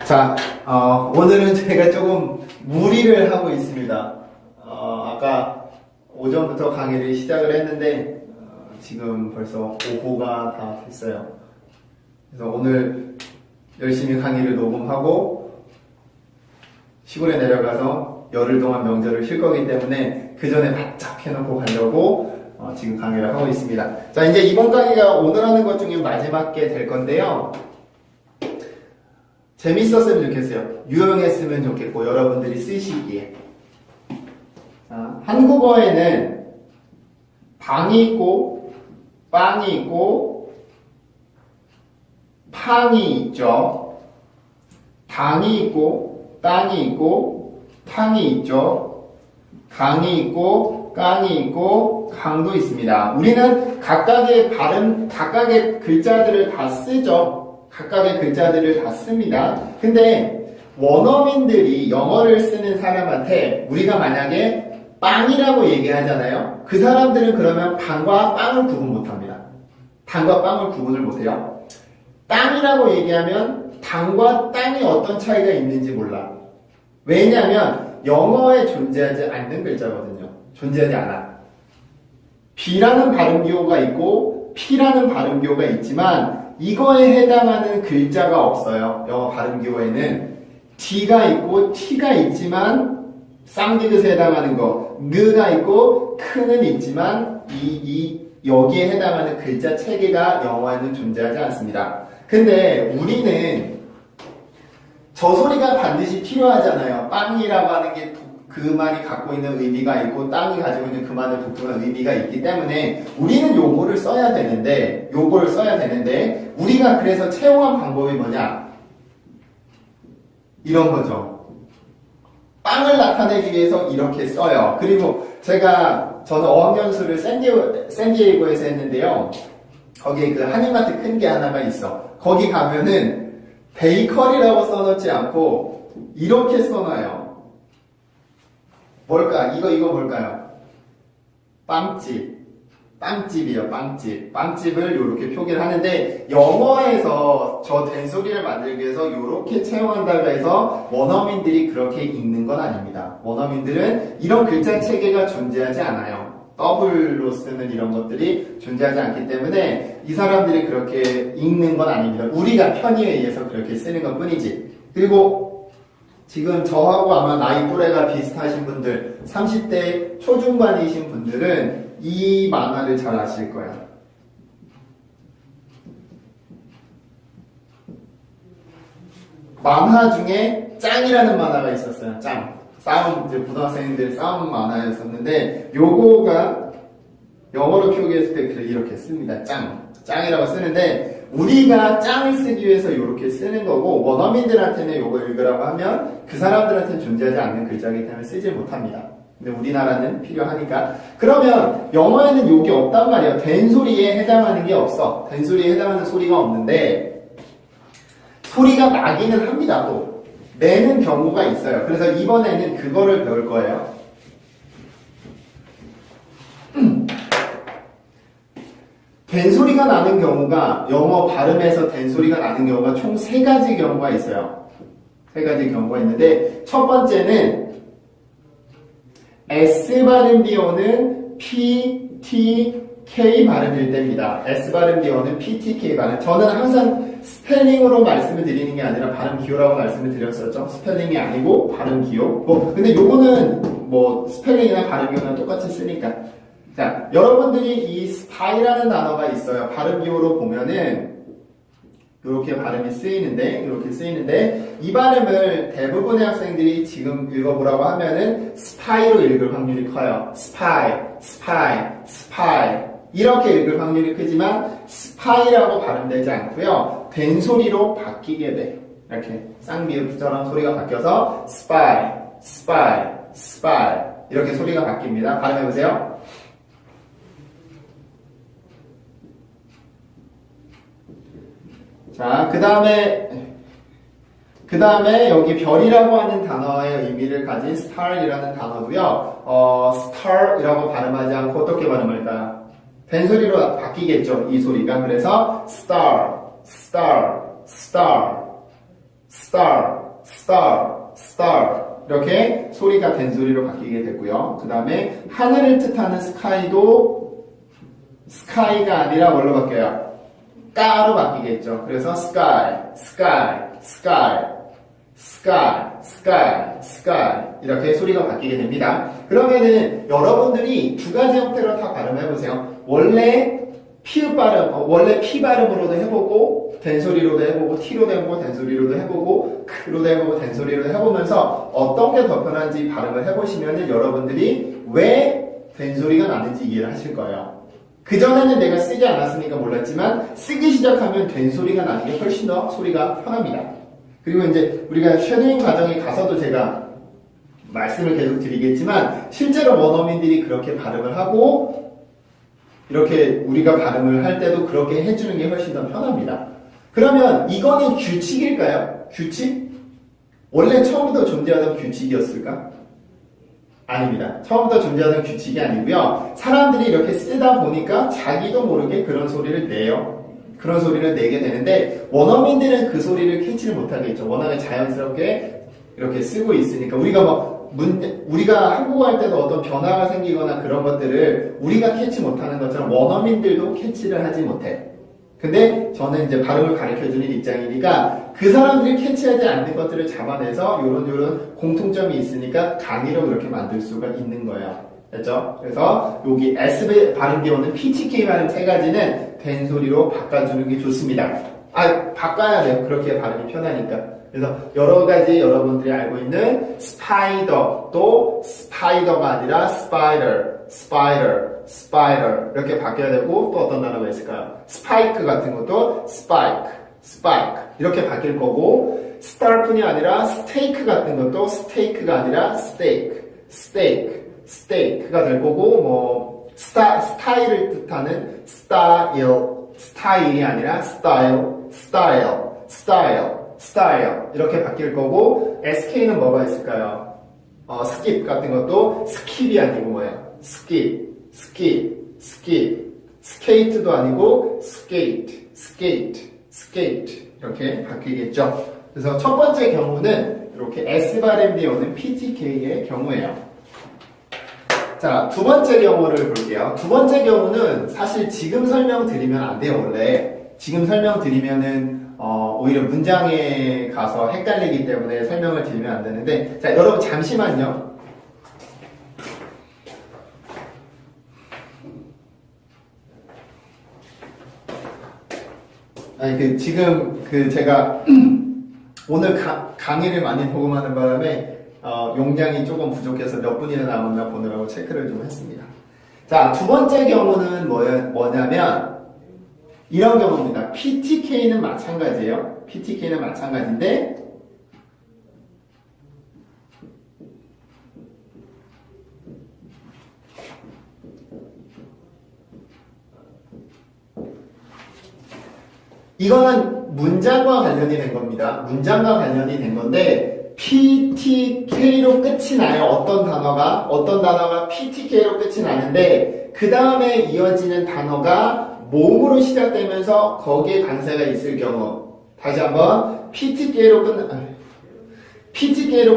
자, 오늘은 제가 조금 무리를 하고 있습니다. 아까 오전부터 강의를 시작을 했는데, 지금 벌써 오후가 다 됐어요. 그래서 오늘 열심히 강의를 녹음하고, 시골에 내려가서 열흘 동안 명절을 쉴 거기 때문에 그 전에 바짝 해놓고 가려고 지금 강의를 하고 있습니다. 자, 이제 이번 강의가 오늘 하는 것 중에 마지막 게 될 건데요. 재밌었으면 좋겠어요. 유용했으면 좋겠고, 여러분들이 쓰시기에. 자, 한국어에는 방이 있고, 빵이 있고, 팡이 있죠. 당이 있고, 땅이 있고, 탕이 있죠. 강이 있고, 깡이 있고, 강도 있습니다. 우리는 각각의 발음, 각각의 글자들을 다 쓰죠. 각각의 글자들을 다 씁니다. 근데 원어민들이 영어를 쓰는 사람한테 우리가 만약에 빵이라고 얘기하잖아요. 그 사람들은 그러면 방과 빵을 구분 못합니다. 당과 빵을 구분을 못해요. 땅이라고 얘기하면 당과 땅이 어떤 차이가 있는지 몰라. 왜냐하면 영어에 존재하지 않는 글자거든요. 존재하지 않아. B라는 발음 기호가 있고 P라는 발음 기호가 있지만 이거에 해당하는 글자가 없어요. 영어 발음 기호에는 D가 있고 T가 있지만 쌍디귿에 해당하는 거, 느가 있고 크는 있지만 여기에 해당하는 글자 체계가 영어에는 존재하지 않습니다. 근데 우리는 저 소리가 반드시 필요하잖아요. 빵이라고 하는 게 그 말이 갖고 있는 의미가 있고 땅이 가지고 있는 그 말의 독특한 의미가 있기 때문에 우리는 요거를 써야 되는데 우리가 그래서 채용한 방법이 뭐냐? 이런 거죠. 빵을 나타내기 위해서 이렇게 써요. 그리고 저는 어학연수를 샌디에이고에서 했는데요. 거기에 그 한인마트 큰 게 하나가 있어. 거기 가면은 베이커리라고 써놓지 않고 이렇게 써놔요. 뭘까? 이거 뭘까요? 빵집이에요, 빵집. 빵집을 이렇게 표기를 하는데, 영어에서 저 된소리를 만들기 위해서 이렇게 채용한다고 해서 원어민들이 그렇게 읽는 건 아닙니다. 원어민들은 이런 글자 체계가 존재하지 않아요. 더블로 쓰는 이런 것들이 존재하지 않기 때문에 이 사람들이 그렇게 읽는 건 아닙니다. 우리가 편의에 의해서 그렇게 쓰는 것 뿐이지. 그리고 지금 저하고 아마 나이 또래가 비슷하신 분들, 30대 초중반이신 분들은 이 만화를 잘 아실 거예요. 만화 중에 짱이라는 만화가 있었어요. 짱. 싸움, 고등학생들 싸움 만화였었는데, 요거가 영어로 표기했을 때 이렇게 씁니다. 짱이라고 쓰는데, 우리가 짱을 쓰기 위해서 이렇게 쓰는 거고, 원어민들한테는 요거 읽으라고 하면 그 사람들한테는 존재하지 않는 글자이기 때문에 쓰지 못합니다. 근데 우리나라는 필요하니까. 그러면 영어에는 요게 없단 말이에요. 된소리에 해당하는 게 없어. 된소리에 해당하는 소리가 없는데 소리가 나기는 합니다. 또 내는 경우가 있어요. 그래서 이번에는 그거를 배울 거예요. 된소리가 나는 경우가, 영어 발음에서 된소리가 나는 경우가 총 3가지 경우가 있어요. 3가지 경우가 있는데, 첫 번째는 S 발음 비오는 P, T, K 발음일 때입니다. S 발음 비오는 P, T, K 발음. 저는 항상 스펠링으로 말씀을 드리는 게 아니라 발음 기호라고 말씀을 드렸었죠. 스펠링이 아니고 발음 기호. 근데 요거는 스펠링이나 발음 기호는 똑같이 쓰니까. 자, 여러분들이 이 스파이라는 단어가 있어요. 발음 기호로 보면은 이렇게 발음이 쓰이는데 이 발음을 대부분의 학생들이 지금 읽어보라고 하면은 스파이로 읽을 확률이 커요. 스파이 이렇게 읽을 확률이 크지만 스파이라고 발음되지 않고요. 된소리로 바뀌게 돼. 이렇게 쌍미음처럼 소리가 바뀌어서 스파이 이렇게 소리가 바뀝니다. 발음해보세요. 자, 그 다음에 여기 별이라고 하는 단어의 의미를 가진 star이라는 단어도요, star이라고 발음하지 않고 어떻게 발음할까요? 된소리로 바뀌겠죠, 이 소리가. 그래서 star, star, star, star 이렇게 소리가 된소리로 바뀌게 됐고요. 그 다음에 하늘을 뜻하는 sky도 sky가 아니라 뭘로 바뀌어요? 까로 바뀌겠죠. 그래서 sky, sky, sky, sky, sky, sky 이렇게 소리가 바뀌게 됩니다. 그러면은 여러분들이 두 가지 형태로 다 발음해보세요. 원래 피읍 발음, 원래 피 발음으로도 해보고 된소리로도 해보고 T로도 해보고 된소리로도 해보고 크로도 해보고 된소리로도 해보면서 어떤 게 더 편한지 발음을 해보시면은 여러분들이 왜 된소리가 나는지 이해를 하실 거예요. 그전에는 내가 쓰지 않았으니까 몰랐지만 쓰기 시작하면 된소리가 나는 게 훨씬 더 소리가 편합니다. 그리고 이제 우리가 쉐도잉 과정에 가서도 제가 말씀을 계속 드리겠지만 실제로 원어민들이 그렇게 발음을 하고 이렇게 우리가 발음을 할 때도 그렇게 해주는 게 훨씬 더 편합니다. 그러면 이거는 규칙일까요? 규칙? 원래 처음부터 존재하던 규칙이었을까? 아닙니다. 처음부터 존재하던 규칙이 아니고요. 사람들이 이렇게 쓰다 보니까 자기도 모르게 그런 소리를 내요. 그런 소리를 내게 되는데 원어민들은 그 소리를 캐치를 못하겠죠. 워낙에 자연스럽게 이렇게 쓰고 있으니까 우리가 한국어 할 때도 어떤 변화가 생기거나 그런 것들을 우리가 캐치 못하는 것처럼 원어민들도 캐치를 하지 못해. 근데 저는 이제 발음을 가르쳐주는 입장이니까 그 사람들이 캐치하지 않는 것들을 잡아내서 요런 공통점이 있으니까 강의로 그렇게 만들 수가 있는 거예요. 됐죠? 그래서 여기 S 발음 배우는 PTK 발음 세 가지는 된소리로 바꿔주는 게 좋습니다. 바꿔야 돼요. 그렇게 발음이 편하니까. 그래서 여러 가지 여러분들이 알고 있는 스파이더도 스파이더가 아니라 스파이더 이렇게 바뀌어야 되고 또 어떤 단어가 있을까요? 스파이크 같은 것도 스파이크 이렇게 바뀔 거고 스타뿐이 아니라 스테이크 같은 것도 스테이크가 아니라 스테이크가 될 거고 뭐 스타일을 뜻하는 스타일이 아니라 스타일 이렇게 바뀔 거고 SK는 뭐가 있을까요? 스킵 같은 것도 스킵이 아니고 뭐예요? 스케이트도 아니고 스케이트 이렇게 바뀌겠죠. 그래서 첫 번째 경우는 이렇게 S 발음이 오는 PTK의 경우예요. 자, 두 번째 경우를 볼게요. 두 번째 경우는 사실 지금 설명드리면 안 돼요, 원래. 지금 설명드리면은 오히려 문장에 가서 헷갈리기 때문에 설명을 드리면 안 되는데, 자, 여러분 잠시만요. 지금 제가 오늘 강의를 많이 녹음하는 바람에 용량이 조금 부족해서 몇 분이나 남았나 보느라고 체크를 좀 했습니다. 자, 두 번째 경우는 뭐냐면 이런 경우입니다. PTK는 마찬가지예요. PTK는 마찬가지인데 이거는 문장과 관련이 된 겁니다. 문장과 관련이 된 건데 PTK로 끝이 나요. 어떤 단어가 PTK로 끝이 나는데 그 다음에 이어지는 단어가 모음으로 시작되면서 거기에 강세가 있을 경우 다시 한번 PTK로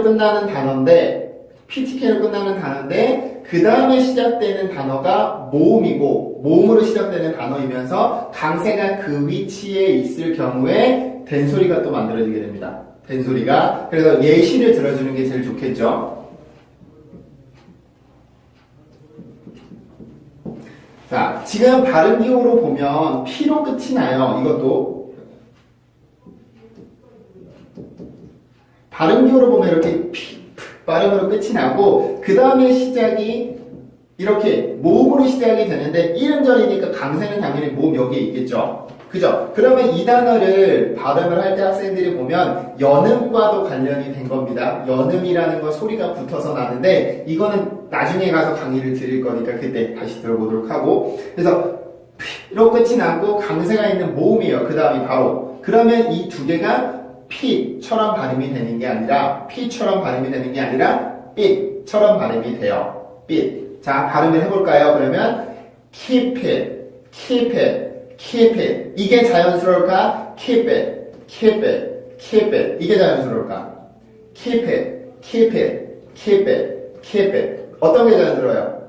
끝나는 단어인데 그 다음에 시작되는 단어가 모음이고 모음으로 시작되는 단어이면서 강세가 그 위치에 있을 경우에 된소리가 또 만들어지게 됩니다. 된소리가. 그래서 예시를 들어주는 게 제일 좋겠죠. 자, 지금 발음 기호로 보면 P로 끝이 나요. 이것도 발음 기호로 보면 이렇게 P 발음으로 끝이 나고 그 다음에 시작이 이렇게 모음으로 시작이 되는데 이름절이니까 강세는 당연히 모음 여기에 있겠죠. 그죠? 그러면 이 단어를 발음을 할 때 학생들이 보면 연음과도 관련이 된 겁니다. 연음이라는 건 소리가 붙어서 나는데 이거는 나중에 가서 강의를 드릴 거니까 그때 다시 들어보도록 하고 그래서 P로 끝이 나고 강세가 있는 모음이에요. 그 다음이 바로 그러면 이 두 개가 P처럼 발음이 되는 게 아니라 P처럼 발음이 되는 게 아니라 B처럼 발음이 돼요. B. 자, 발음을 해볼까요? 그러면 keep it. 이게 자연스러울까? keep it. keep it. 이게 자연스러울까? keep it, keep it, keep it, keep it. 어떤 게 자연스러워요?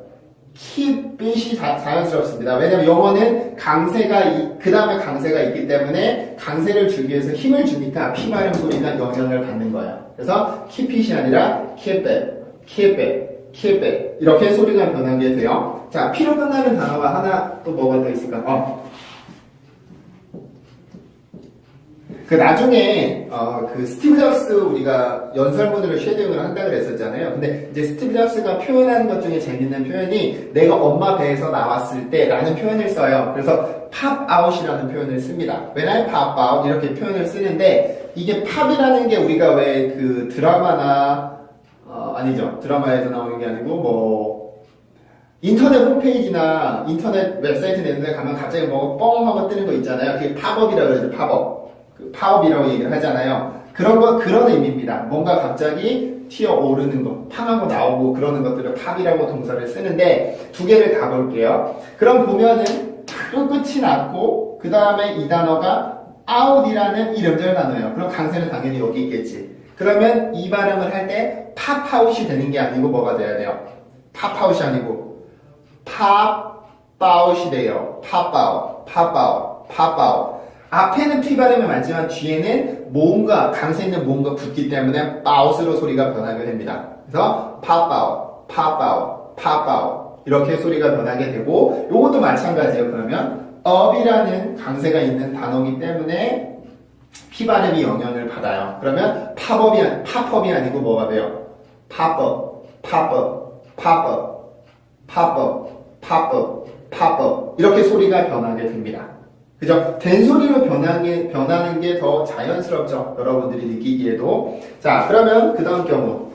keep it이 자연스럽습니다. 왜냐면 영어는 강세가, 그 다음에 강세가 있기 때문에 강세를 주기 위해서 힘을 주니까 P 발음 소리가 영향을 받는 거예요. 그래서 keep it이 아니라 keep it, keep it, keep it. 이렇게 소리가 변하게 돼요. 자, P로 끝나는 단어가 하나 또 뭐가 더 있을까? 그 나중에 그 스티브 잡스 우리가 연설문으로 쉐딩을 한다 그랬었잖아요. 근데 이제 스티브 잡스가 표현하는 것 중에 재밌는 표현이 내가 엄마 배에서 나왔을 때라는 표현을 써요. 그래서 pop out이라는 표현을 씁니다. When I pop out 이렇게 표현을 쓰는데 이게 팝이라는 게 우리가 왜 그 드라마나 아니죠. 드라마에서 나오는 게 아니고 뭐 인터넷 홈페이지나 인터넷 웹사이트 내는 데 가면 갑자기 뭐 뻥 하고 뜨는 거 있잖아요. 그게 팝업이라고 그러죠. 팝업. 파업이라고 얘기를 하잖아요. 그런 의미입니다. 뭔가 갑자기 튀어오르는 거, 팡하고 나오고 그러는 것들을 팝이라고 동사를 쓰는데 두 개를 다 볼게요. 그럼 보면은 또 끝이 났고 그 다음에 이 단어가 out이라는 이름절 단어예요. 그럼 강세는 당연히 여기 있겠지. 그러면 이 발음을 할 때 팝아웃이 되는 게 아니고 뭐가 돼야 돼요? 팝아웃이 아니고 팝아웃이 돼요. 팝아웃, 팝아웃, 팝아웃. 앞에는 P 발음이 맞지만 뒤에는 모음과 강세 있는 모음과 붙기 때문에 바웃으로 소리가 변하게 됩니다. 그래서 팝아웃, 팝아웃, 팝아웃 이렇게 소리가 변하게 되고 이것도 마찬가지예요. 그러면 up이라는 강세가 있는 단어이기 때문에 P 발음이 영향을 받아요. 그러면 팝업이 아니고 뭐가 돼요? 팝업, 팝업, 팝업, 팝업, 팝업, 팝업 이렇게 소리가 변하게 됩니다. 그죠? 된소리로 변하는 게 더 자연스럽죠? 여러분들이 느끼기에도. 자, 그러면 그 다음 경우.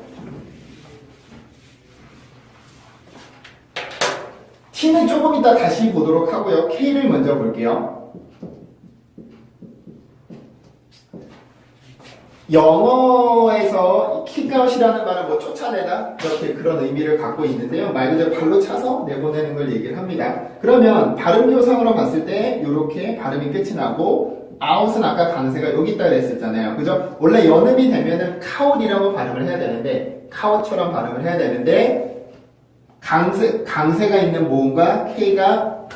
T는 조금 이따 다시 보도록 하고요. K를 먼저 볼게요. 영어에서 킥아웃이라는 말을 뭐 쫓아내다 그렇게 그런 의미를 갖고 있는데요. 말 그대로 발로 차서 내보내는 걸 얘기를 합니다. 그러면 발음 교상으로 봤을 때 이렇게 발음이 끝이 나고 아웃은 아까 강세가 여기 있다 그랬었잖아요. 그죠? 원래 연음이 되면은 카웃이라고 발음을 해야 되는데 카웃처럼 발음을 해야 되는데 강세가 있는 모음과 K가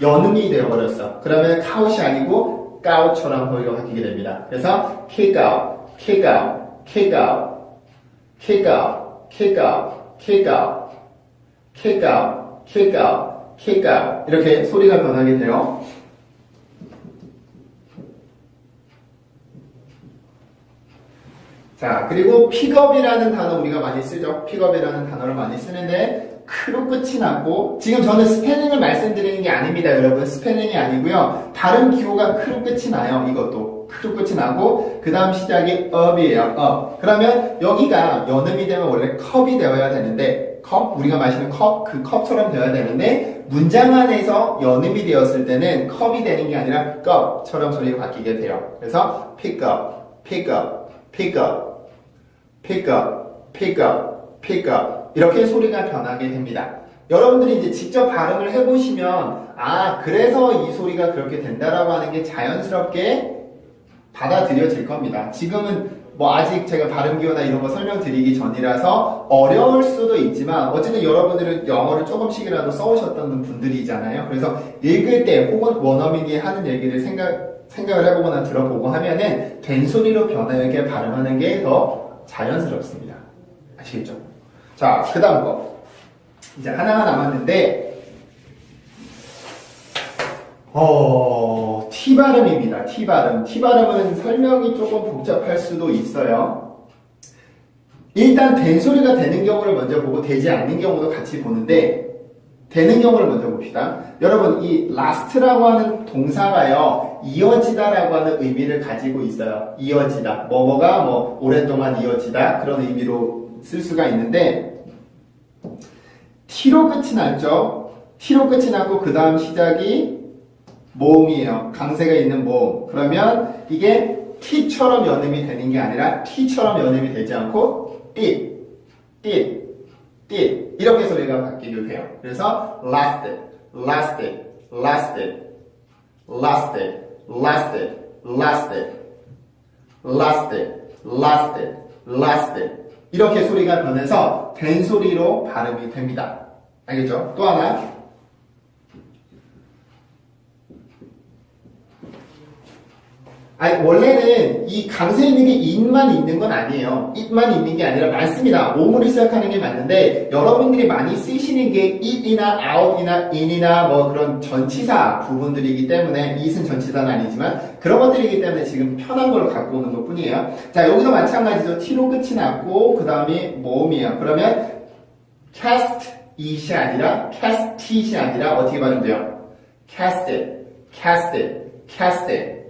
연음이 되어버렸어. 그러면 카웃이 아니고 까웃처럼 소리가 바뀌게 됩니다. 그래서 킥아웃 kick out, kick out, kick out, kick out, kick out, kick out, kick out, kick out 이렇게 소리가 변하게 돼요. 자, 그리고 pickup이라는 단어 우리가 많이 쓰죠. pickup이라는 단어를 많이 쓰는데 크로 끝이 났고 지금 저는 스펠링을 말씀드리는 게 아닙니다. 여러분 스펠링이 아니고요. 발음 기호가 크로 끝이 나요. 이것도. 크로 끝이 나고 그 다음 시작이 up이에요. up. 그러면 여기가 연음이 되면 원래 컵이 되어야 되는데 컵 우리가 마시는 컵 그 컵처럼 되어야 되는데 문장 안에서 연음이 되었을 때는 컵이 되는 게 아니라 컵처럼 소리가 바뀌게 돼요. 그래서 pick up, pick up, pick up, pick up, pick up, pick up 이렇게 소리가 변하게 됩니다. 여러분들이 이제 직접 발음을 해보시면 아 그래서 이 소리가 그렇게 된다라고 하는 게 자연스럽게 받아들여질 겁니다. 지금은 뭐 아직 제가 발음 기호나 이런 거 설명드리기 전이라서 어려울 수도 있지만 어쨌든 여러분들은 영어를 조금씩이라도 써오셨던 분들이잖아요. 그래서 읽을 때 혹은 원어민이 하는 얘기를 생각을 해보거나 들어보고 하면은 된소리로 변하게 발음하는 게 더 자연스럽습니다. 아시겠죠? 자, 그 다음 거. 이제 하나가 남았는데 T 발음입니다. T 발음. T 발음은 설명이 조금 복잡할 수도 있어요. 일단 된소리가 되는 경우를 먼저 보고 되지 않는 경우도 같이 보는데 되는 경우를 먼저 봅시다. 여러분 이 last라고 하는 동사가요. 이어지다라고 하는 의미를 가지고 있어요. 이어지다. 뭐가 뭐 오랫동안 이어지다 그런 의미로 쓸 수가 있는데 T로 끝이 났죠. T로 끝이 났고 그 다음 시작이 모음이에요. 강세가 있는 모음. 그러면 이게 T처럼 연음이 되는 게 아니라 T처럼 연음이 되지 않고 띠 이렇게 소리가 바뀌게 돼요. 그래서 lasted, lasted, lasted, lasted, lasted, lasted, lasted, lasted, lasted. 이렇게 소리가 변해서 된소리로 발음이 됩니다. 알겠죠? 또 하나. 아니, 원래는 이 강세 있는 게 it만 있는 건 아니에요. it만 있는 게 아니라 많습니다. 오물을 시작하는 게 맞는데 여러분들이 많이 쓰시는 게 it이나 out이나 in이나 뭐 그런 전치사 부분들이기 때문에 it은 전치사는 아니지만 그런 것들이기 때문에 지금 편한 걸 갖고 오는 것 뿐이에요. 자, 여기도 마찬가지죠. t로 끝이 났고 그 다음이 모음이에요. 그러면 cast it이 아니라 cast it이 아니라 어떻게 발음돼요? casted, casted, casted.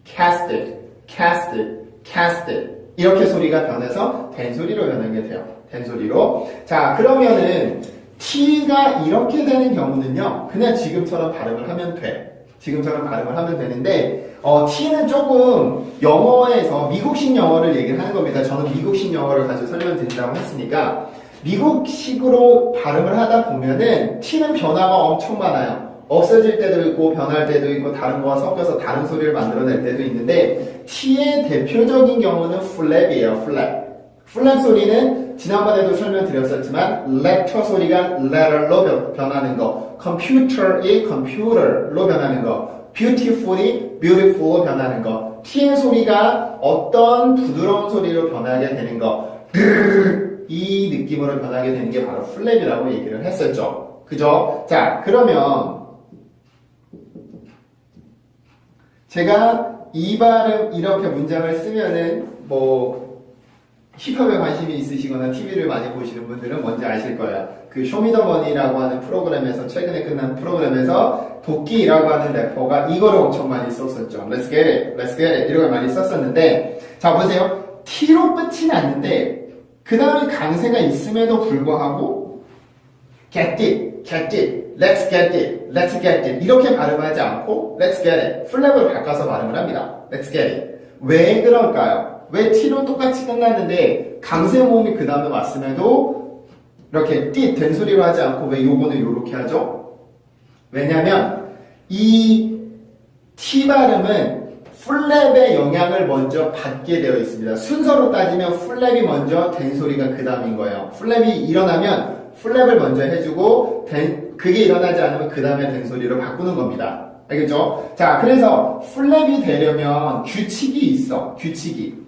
casted, casted, casted 이렇게 소리가 변해서 된소리로 변하게 돼요. 된소리로. 자, 그러면은 T가 이렇게 되는 경우는요. 그냥 지금처럼 발음을 하면 돼. 지금처럼 발음을 하면 되는데 T는 조금 영어에서 미국식 영어를 얘기를 하는 겁니다. 저는 미국식 영어를 가지고 설명드린다고 했으니까 미국식으로 발음을 하다 보면은 T는 변화가 엄청 많아요. 없어질 때도 있고 변할 때도 있고 다른 거와 섞여서 다른 소리를 만들어낼 때도 있는데 T의 대표적인 경우는 flap이에요. flap. flap 소리는 지난번에도 설명드렸었지만 letter 소리가 letter로 변하는 거, computer이 computer로 변하는 거, beautifully beautiful로 변하는 거, T의 소리가 어떤 부드러운 소리로 변하게 되는 거, 이 느낌으로 변하게 되는 게 바로 flap이라고 얘기를 했었죠. 그죠? 자, 그러면 제가 이 발음 이렇게 문장을 쓰면은 뭐 힙합에 관심이 있으시거나 TV를 많이 보시는 분들은 뭔지 아실 거예요. 그 쇼미더머니라고 하는 프로그램에서 최근에 끝난 프로그램에서 도끼라고 하는 래퍼가 이거를 엄청 많이 썼었죠. Let's get it, let's get it 이렇게 많이 썼었는데 자 보세요. T로 끝이 났는데 그 다음에 강세가 있음에도 불구하고 get it, get it Let's get it, let's get it 이렇게 발음하지 않고 Let's get it, 플랩을 바꿔서 발음을 합니다. Let's get it. 왜 그럴까요? 왜 T로 똑같이 끝났는데 강세 모음이 그 다음에 왔음에도 이렇게 된 소리로 하지 않고 왜 요거는 요렇게 하죠? 왜냐면 이 T 발음은 플랩의 영향을 먼저 받게 되어 있습니다. 순서로 따지면 플랩이 먼저 된 소리가 그 다음인 거예요. 플랩이 일어나면 플랩을 먼저 해주고 그게 일어나지 않으면 그 다음에 된 소리로 바꾸는 겁니다. 알겠죠? 자, 그래서 플랩이 되려면 규칙이 있어. 규칙이.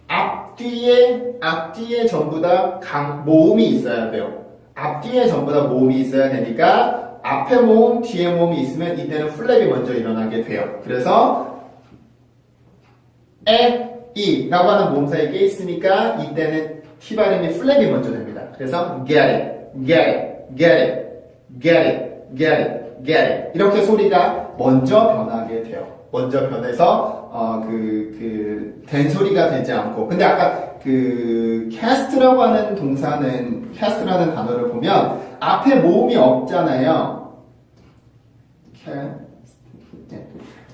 앞뒤에 전부 다 모음이 있어야 돼요. 앞뒤에 전부 다 모음이 있어야 되니까 앞에 모음, 뒤에 모음이 있으면 이때는 플랩이 먼저 일어나게 돼요. 그래서 이 라고 하는 모음 사이에 껴 있으니까 이때는 T 발음이 플랩이 먼저 됩니다. 그래서 get it, get it, get it, get it, get it, get it 이렇게 소리가 먼저 변하게 돼요. 먼저 변해서 된 소리가 되지 않고 근데 아까 cast라고 하는 동사는 cast라는 단어를 보면 앞에 모음이 없잖아요.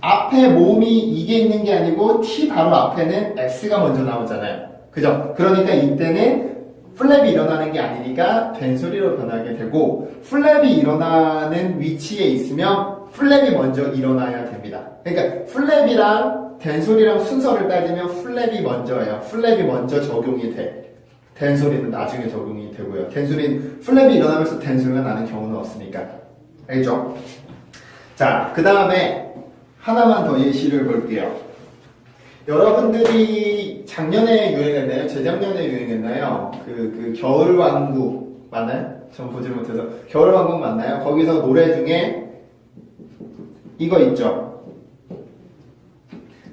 앞에 모음이 이게 있는 게 아니고 T 바로 앞에는 S가 먼저 나오잖아요. 그죠? 그러니까 이때는 플랩이 일어나는 게 아니니까 된 소리로 변하게 되고 플랩이 일어나는 위치에 있으면 플랩이 먼저 일어나야 됩니다. 그러니까 플랩이랑 된 소리랑 순서를 따지면 플랩이 먼저예요. 플랩이 먼저 적용이 돼. 된 소리는 나중에 적용이 되고요. 된 소리는 플랩이 일어나면서 된 소리가 나는 경우는 없으니까. 알겠죠? 자, 그 다음에 하나만 더 예시를 볼게요. 여러분들이 작년에 유행했나요? 재작년에 유행했나요? 겨울왕국 맞나요? 전 보지 못해서 겨울왕국 맞나요? 거기서 노래 중에 이거 있죠?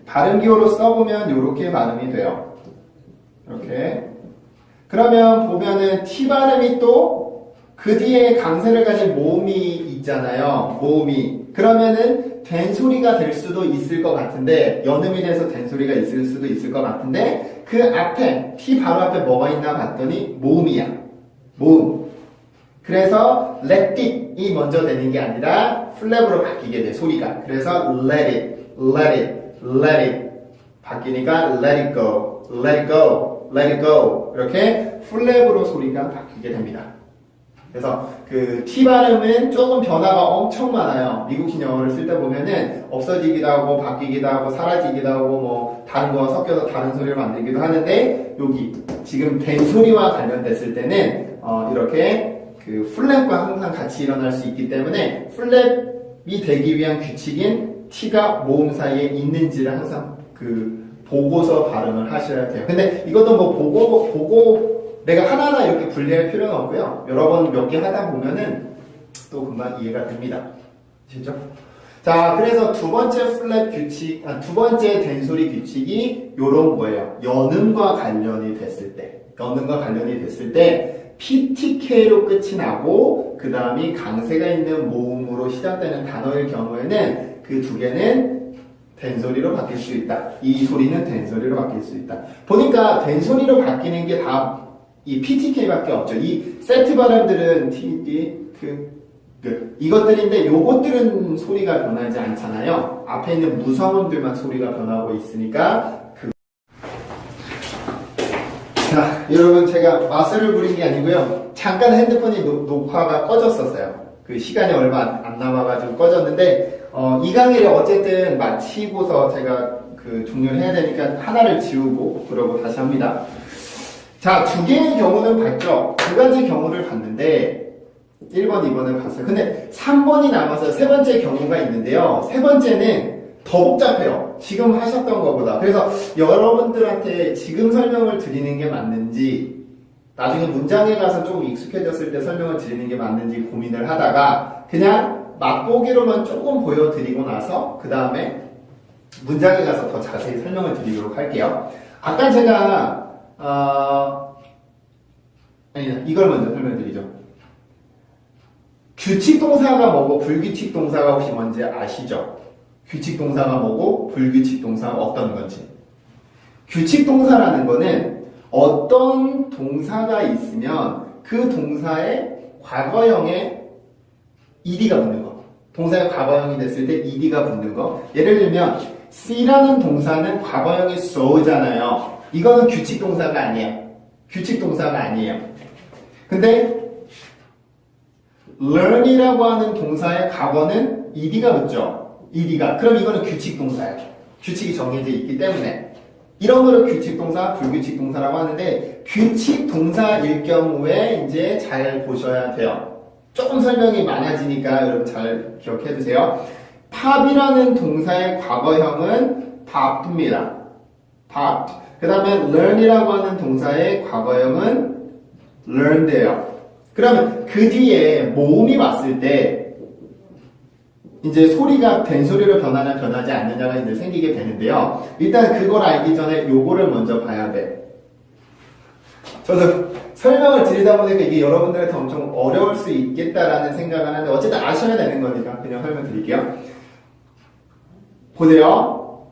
발음기호로 써보면 이렇게 발음이 돼요. 이렇게. 그러면 보면은 T 발음이 또 그 뒤에 강세를 가진 모음이 있잖아요. 모음이. 그러면은 된 소리가 될 수도 있을 것 같은데 연음이 돼서 된 소리가 있을 수도 있을 것 같은데 그 앞에 T 바로 앞에 뭐가 있나 봤더니 모음이야. 모음. 그래서 let it이 먼저 되는 게 아니라 플랩으로 바뀌게 돼 소리가. 그래서 let it, let it, let it 바뀌니까 let it go, let it go, let it go 이렇게 플랩으로 소리가 바뀌게 됩니다. 그래서 그 T 발음은 조금 변화가 엄청 많아요. 미국식 영어를 쓸 때 보면은 없어지기도 하고 바뀌기도 하고 사라지기도 하고 뭐 다른 거와 섞여서 다른 소리를 만들기도 하는데 여기 지금 된 소리와 관련됐을 때는 이렇게 그 플랩과 항상 같이 일어날 수 있기 때문에 플랩이 되기 위한 규칙인 T가 모음 사이에 있는지를 항상 그 보고서 발음을 하셔야 돼요. 근데 이것도 뭐 보고 내가 하나하나 이렇게 분리할 필요는 없고요. 여러 번 몇 개 하다 보면은 또 금방 이해가 됩니다. 아시죠? 자, 그래서 두 번째 플랩 규칙, 두 번째 된소리 규칙이 요런 거예요. 연음과 관련이 됐을 때, PTK로 끝이 나고, 그 다음이 강세가 있는 모음으로 시작되는 단어일 경우에는 그 두 개는 된소리로 바뀔 수 있다. 이 소리는 된소리로 바뀔 수 있다. 보니까 된소리로 바뀌는 게 다 이 PTK밖에 없죠. 이 세트 발음들은 이것들인데 요것들은 소리가 변하지 않잖아요. 앞에 있는 무성음들만 소리가 변하고 있으니까 자, 여러분 제가 마술을 부린 게 아니고요. 잠깐 핸드폰이 녹화가 꺼졌었어요. 그 시간이 얼마 안 남아가지고 꺼졌는데 이 강의를 어쨌든 마치고서 제가 그 종료를 해야 되니까 하나를 지우고 그러고 다시 합니다. 자, 두 개의 경우는 봤죠? 두 가지 경우를 봤는데 1번, 2번을 봤어요. 근데 3번이 남아서 세 번째 경우가 있는데요. 세 번째는 더 복잡해요. 지금 하셨던 것보다. 그래서 여러분들한테 지금 설명을 드리는 게 맞는지 나중에 문장에 가서 조금 익숙해졌을 때 설명을 드리는 게 맞는지 고민을 하다가 그냥 맛보기로만 조금 보여드리고 나서 그 다음에 문장에 가서 더 자세히 설명을 드리도록 할게요. 아까 제가 이걸 먼저 설명드리죠. 규칙 동사가 뭐고 불규칙 동사가 혹시 뭔지 아시죠? 규칙 동사가 뭐고 불규칙 동사가 어떤 건지. 규칙 동사라는 거는 어떤 동사가 있으면 그 동사의 과거형에 ed가 붙는 거. 동사의 과거형이 됐을 때 ed가 붙는 거. 예를 들면 C라는 동사는 과거형이 so잖아요. 이거는 규칙 동사가 아니에요. 규칙 동사가 아니에요. 근데 learn이라고 하는 동사의 과거는 ed가 붙죠. ed가. 그럼 이거는 규칙 동사예요. 규칙이 정해져 있기 때문에. 이런 거를 규칙 동사, 불규칙 동사라고 하는데 규칙 동사일 경우에 이제 잘 보셔야 돼요. 조금 설명이 많아지니까 여러분 잘 기억해 두세요. pop이라는 동사의 과거형은 pop입니다. pop. 그 다음에 learn이라고 하는 동사의 과거형은 learned예요. 그러면 그 뒤에 모음이 왔을 때 이제 소리가 된소리로 변하냐 변하지 않느냐가 이제 생기게 되는데요. 일단 그걸 알기 전에 요거를 먼저 봐야 돼. 저도 설명을 드리다 보니까 이게 여러분들한테 엄청 어려울 수 있겠다라는 생각을 하는데 어쨌든 아셔야 되는 거니까 그냥 설명드릴게요. 보세요.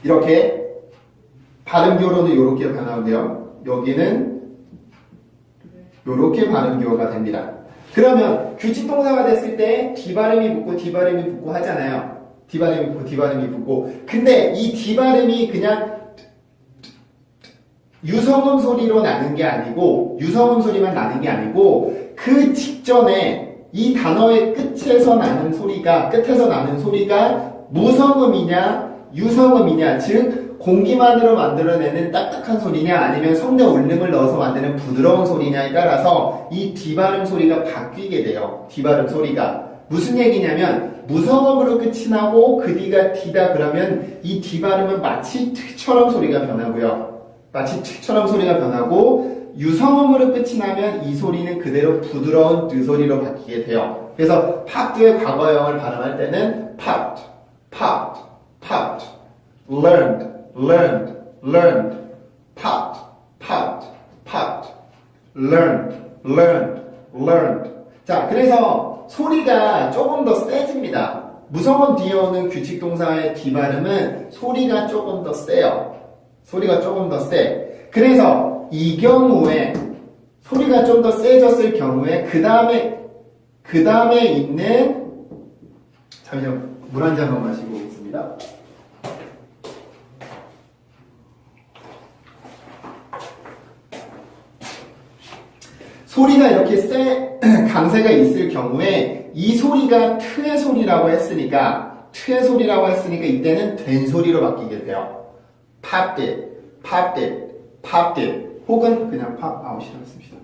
이렇게 발음교로는 이렇게 변하고요. 여기는 이렇게 발음교가 됩니다. 그러면 규칙 동사가 됐을 때 D발음이 붙고 D발음이 붙고 하잖아요. D발음이 붙고 D발음이 붙고. 근데 이 D발음이 그냥 유성음 소리로 나는 게 아니고 유성음 소리만 나는 게 아니고 그 직전에 이 단어의 끝에서 나는 소리가 무성음이냐 유성음이냐, 즉 공기만으로 만들어내는 딱딱한 소리냐 아니면 성대 울림을 넣어서 만드는 부드러운 소리냐에 따라서 이 D발음 소리가 바뀌게 돼요. D발음 소리가 무슨 얘기냐면 무성음으로 끝이 나고 그 뒤가 D다 그러면 이 D발음은 마치 T처럼 소리가 변하고요. 마치 T처럼 소리가 변하고 유성음으로 끝이 나면 이 소리는 그대로 부드러운 T 소리로 바뀌게 돼요. 그래서 팝드의 과거형을 발음할 때는 popped, popped, popped, learned, learned, learned, popped, popped, popped, learned, learned, learned. 자, 그래서 소리가 조금 더 세집니다. 무성음 뒤에 오는 규칙 동사의 D 발음은 소리가 조금 더 세요. 소리가 조금 더 세. 그래서 이 경우에 소리가 좀 더 세졌을 경우에 그 다음에 있는 잠시만 물 한 잔만 마시고 오겠습니다. 소리가 이렇게 강세가 있을 경우에 이 소리가 트의 소리라고 했으니까 이때는 된 소리로 바뀌게 돼요. popped it, popped it, popped it. 혹은 그냥 pop out이라고 씁시다.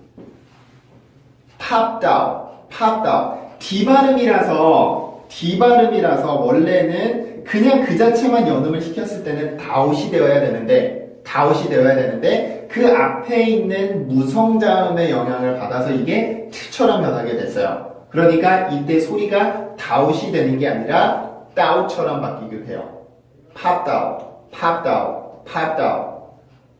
popped out, popped out. D 발음이라서 원래는 그냥 그 자체만 연음을 시켰을 때는 다웃이 되어야 되는데 그 앞에 있는 무성자음의 영향을 받아서 이게 트처럼 변하게 됐어요. 그러니까 이때 소리가 다웃이 되는 게 아니라 다웃처럼 바뀌게 돼요. popped out, popped out, popped out,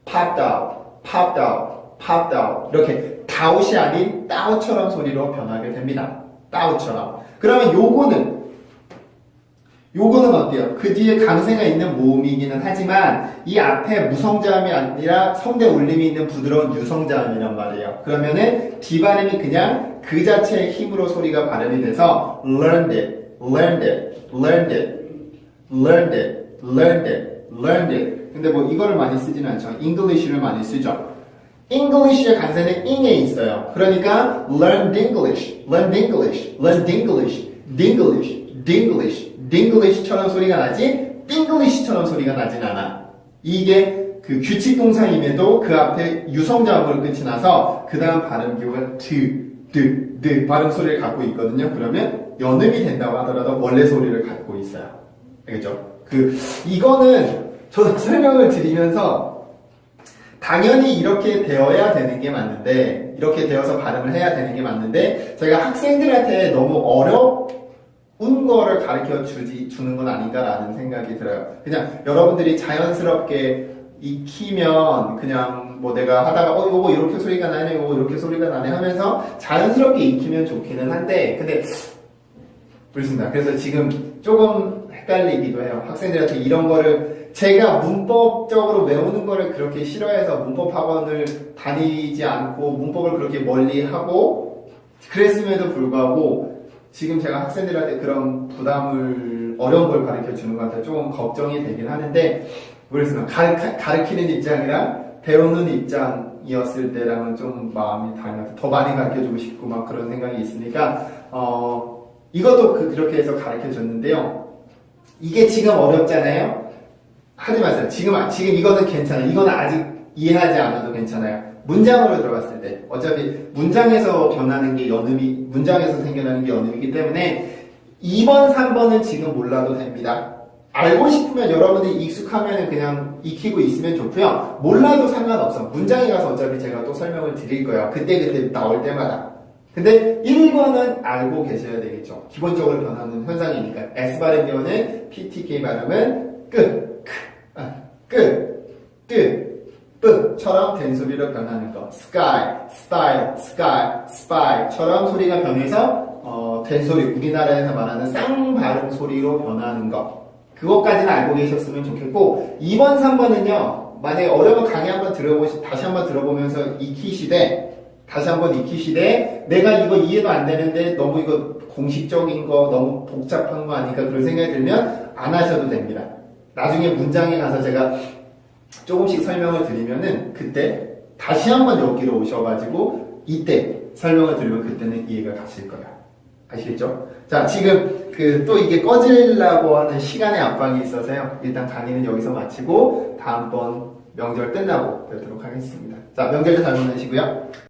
popped out, popped out, popped out. 이렇게 다웃이 아닌 다웃처럼 소리로 변하게 됩니다. 다웃처럼. 그러면 요거는 어때요? 그 뒤에 강세가 있는 모음이기는 하지만 이 앞에 무성자음이 아니라 성대 울림이 있는 부드러운 유성자음이란 말이에요. 그러면은 D 발음이 그냥 그 자체의 힘으로 소리가 발음이 돼서 learned it, learned it, learned it, learned it, learned it, learned it. 근데 뭐 이거를 많이 쓰지는 않죠. English를 많이 쓰죠. English의 강세는 ing에 있어요. 그러니까 learned English, learned English, learned English, Dinglish, Dinglish, Dinglish처럼 소리가 나지 Dinglish처럼 소리가 나진 않아. 이게 그 규칙 동사임에도 그 앞에 유성자음으로 끝이 나서 그 다음 발음 기호가 드 발음 소리를 갖고 있거든요. 그러면 연음이 된다고 하더라도 원래 소리를 갖고 있어요. 알겠죠? 이거는 저도 설명을 드리면서 당연히 이렇게 되어야 되는 게 맞는데, 이렇게 되어서 발음을 해야 되는 게 맞는데, 제가 학생들한테 너무 어려운 거를 가르쳐 주는 건 아닌가라는 생각이 들어요. 그냥 여러분들이 자연스럽게 익히면 그냥 뭐 내가 하다가 요거 이렇게 소리가 나네, 요거 이렇게 소리가 나네 하면서 자연스럽게 익히면 좋기는 한데, 근데 그렇습니다. 그래서 지금 조금 헷갈리기도 해요. 학생들한테 이런 거를 제가 문법적으로 외우는 거를 그렇게 싫어해서 문법 학원을 다니지 않고 문법을 그렇게 멀리 하고 그랬음에도 불구하고 지금 제가 학생들한테 그런 어려운 걸 가르쳐 주는 것 같아요. 조금 걱정이 되긴 하는데, 모르겠어요. 가르치는 입장이랑 배우는 입장이었을 때랑은 좀 마음이 달라서 더 많이 가르쳐 주고 싶고 막 그런 생각이 있으니까, 이것도 그렇게 해서 가르쳐 줬는데요. 이게 지금 어렵잖아요? 하지 마세요. 지금 이거는 괜찮아요. 이거는 아직 이해하지 않아도 괜찮아요. 문장으로 들어갔을 때. 어차피 문장에서 변하는 게 문장에서 생겨나는 게 연음이기 때문에 2번, 3번은 지금 몰라도 됩니다. 알고 싶으면 여러분들이 익숙하면 그냥 익히고 있으면 좋고요. 몰라도 상관없어. 문장에 가서 어차피 제가 또 설명을 드릴 거예요. 그때 나올 때마다. 근데 1번은 알고 계셔야 되겠죠. 기본적으로 변하는 현상이니까. S 발음 경우는 PTK 발음은 뿌처럼 된 소리로 변하는 거. sky, style, sky, spy처럼 소리가 변해서 된 소리, 우리나라에서 말하는 쌍발음 소리로 변하는 거. 그것까지는 알고 계셨으면 좋겠고, 2번, 3번은요, 만약에 어려운 강의 다시 한번 들어보면서 다시 한번 익히시되, 내가 이거 이해도 안 되는데 너무 이거 공식적인 거, 너무 복잡한 거 아니까 그런 생각이 들면 안 하셔도 됩니다. 나중에 문장에 가서 제가 조금씩 설명을 드리면은 그때 다시 한번 여기로 오셔가지고 이때 설명을 드리면 그때는 이해가 가실 거예요. 아시겠죠? 자, 지금 또 이게 꺼지려고 하는 시간의 압박이 있어서요. 일단 강의는 여기서 마치고 다음번 명절 끝나고 뵙도록 하겠습니다. 자, 명절도 잘 보내시고요.